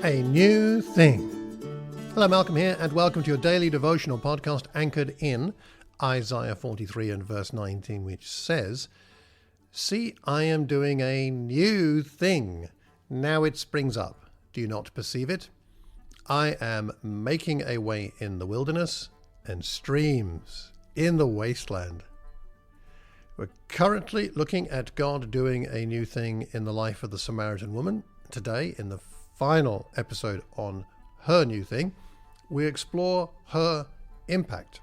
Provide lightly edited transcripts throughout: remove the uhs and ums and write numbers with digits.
a new thing. Hello, Malcolm here, and welcome to your daily devotional podcast anchored in Isaiah 43 and verse 19, which says, "See, I am doing a new thing. Now it springs up. Do you not perceive it? I am making a way in the wilderness and streams in the wasteland." We're currently looking at God doing a new thing in the life of the Samaritan woman. Today, in the final episode on her new thing, we explore her impact.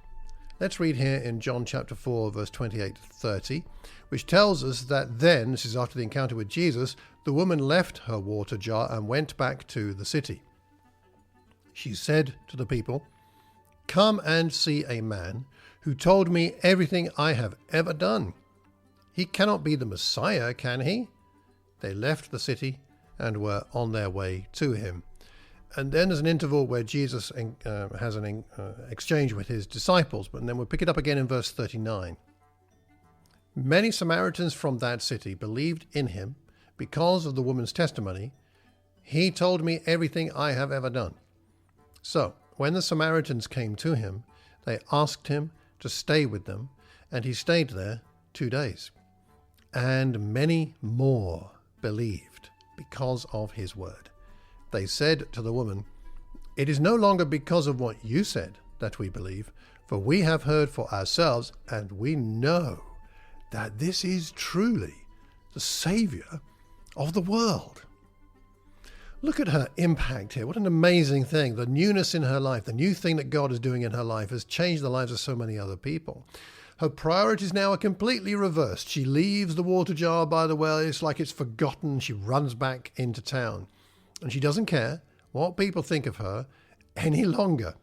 Let's read here in John chapter 4, verse 28 to 30, which tells us that then, this is after the encounter with Jesus, the woman left her water jar and went back to the city. She said to the people, "Come and see a man who told me everything I have ever done. He cannot be the Messiah, can he?" They left the city and were on their way to him. And then there's an interval where Jesus has an exchange with his disciples, but then we'll pick it up again in verse 39. Many Samaritans from that city believed in him because of the woman's testimony. "He told me everything I have ever done." So when the Samaritans came to him, they asked him to stay with them, and he stayed there 2 days. And many more believed because of his word. They said to the woman, "It is no longer because of what you said that we believe, for we have heard for ourselves, and we know that this is truly the Saviour of the world." Look at her impact here. What an amazing thing. The newness in her life, the new thing that God is doing in her life has changed the lives of so many other people. Her priorities now are completely reversed. She leaves the water jar by the well. It's like it's forgotten. She runs back into town. And she doesn't care what people think of her any longer.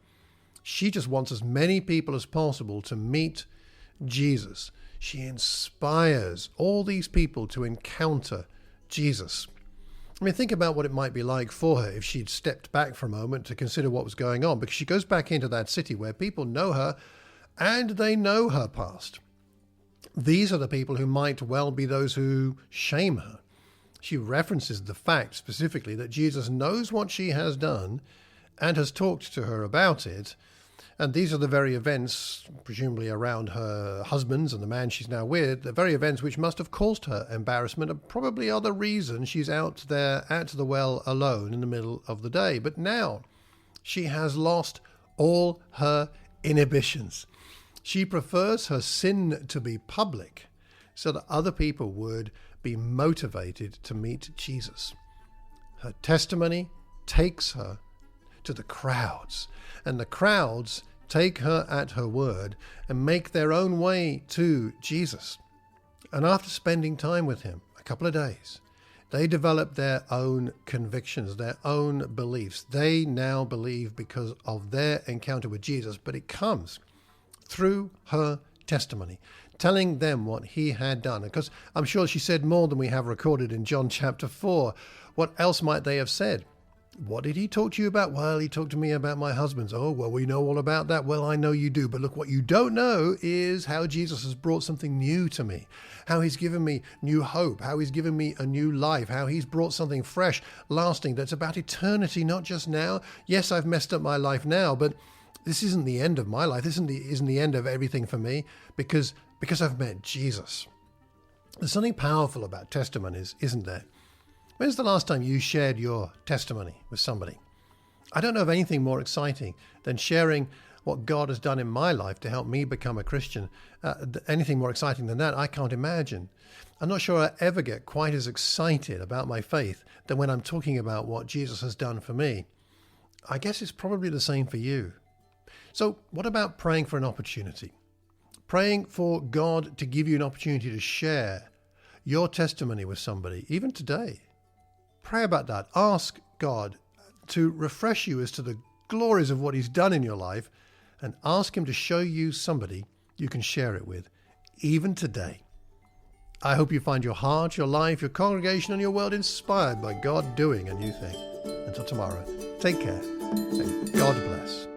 She just wants as many people as possible to meet Jesus. She inspires all these people to encounter Jesus. I mean, think about what it might be like for her if she'd stepped back for a moment to consider what was going on, because she goes back into that city where people know her and they know her past. These are the people who might well be those who shame her. She references the fact specifically that Jesus knows what she has done and has talked to her about it. And these are the very events, presumably around her husbands and the man she's now with, the very events which must have caused her embarrassment and probably are the reason she's out there at the well alone in the middle of the day. But now she has lost all her inhibitions. She prefers her sin to be public so that other people would be motivated to meet Jesus. Her testimony takes her to the crowds, and the crowds take her at her word and make their own way to Jesus. And after spending time with him a couple of days, they develop their own convictions, their own beliefs. They now believe because of their encounter with Jesus, but it comes through her testimony, telling them what he had done. Because I'm sure she said more than we have recorded in John chapter 4. What else might they have said? "What did he talk to you about?" "Well, he talked to me about my husbands." "Oh, well, we know all about that." "Well, I know you do. But look, what you don't know is how Jesus has brought something new to me, how he's given me new hope, how he's given me a new life, how he's brought something fresh, lasting, that's about eternity, not just now. Yes, I've messed up my life now, but this isn't the end of my life. This isn't the end of everything for me because I've met Jesus. There's something powerful about testimonies, isn't there? When's the last time you shared your testimony with somebody? I don't know of anything more exciting than sharing what God has done in my life to help me become a Christian. Anything more exciting than that, I can't imagine. I'm not sure I ever get quite as excited about my faith than when I'm talking about what Jesus has done for me. I guess it's probably the same for you. So what about praying for an opportunity? Praying for God to give you an opportunity to share your testimony with somebody, even today. Pray about that. Ask God to refresh you as to the glories of what he's done in your life, and ask him to show you somebody you can share it with, even today. I hope you find your heart, your life, your congregation, and your world inspired by God doing a new thing. Until tomorrow, take care and God bless.